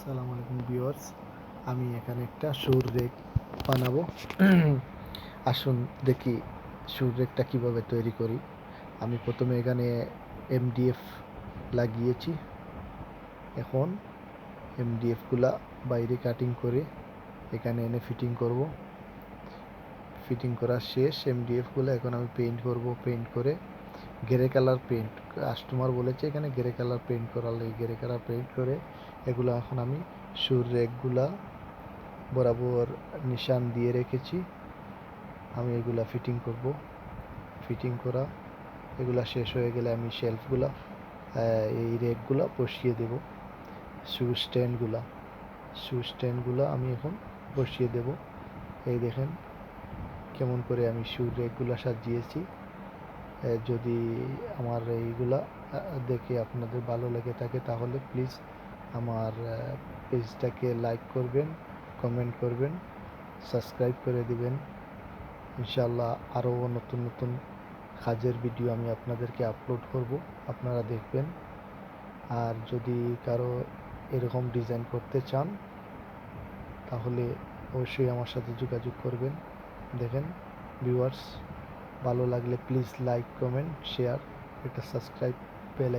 আসসালামু আলাইকুম ভিউয়ার্স, আমি এখানে একটা শুর রেক বানাবো। আসুন দেখি শুর রেকটা কীভাবে তৈরি করি। আমি প্রথমে এখানে এমডিএফ লাগিয়েছি। এখন এমডিএফগুলা বাইরে কাটিং করে এখানে এনে ফিটিং করব। ফিটিং করা শেষ এমডিএফগুলো। এখন আমি পেইন্ট করব। পেইন্ট করে গ্রে কালার পেইন্ট, কাস্টমার বলেছে এখানে গ্রে কালার পেইন্ট করার লাগে। গ্রে কালার পেইন্ট করে এগুলো এখন আমি শুর রেকগুলা বরাবর নিশান দিয়ে রেখেছি। আমি এগুলা ফিটিং করব। ফিটিং করা এগুলা শেষ হয়ে গেলে আমি শেলফগুলা এই রেকগুলা বসিয়ে দেব। শু স্ট্যান্ডগুলা আমি এখন বসিয়ে দেব। এই দেখেন কেমন করে আমি শু রেকগুলা সাজিয়েছি। যদি আমার এইগুলা দেখে আপনাদের ভালো লেগে থাকে তাহলে প্লিজ আমার পেজটাকে লাইক করবেন, কমেন্ট করবেন, সাবস্ক্রাইব করে দিবেন। ইনশাআল্লাহ আরও নতুন নতুন কাজের ভিডিও আমি আপনাদেরকে আপলোড করব, আপনারা দেখবেন। আর যদি কারো এরকম ডিজাইন করতে চান তাহলে অবশ্যই আমার সাথে যোগাযোগ করবেন। দেখেন ভিউয়ার্স, ভালো লাগলে প্লিজ লাইক, কমেন্ট, শেয়ার, একটা সাবস্ক্রাইব, বেল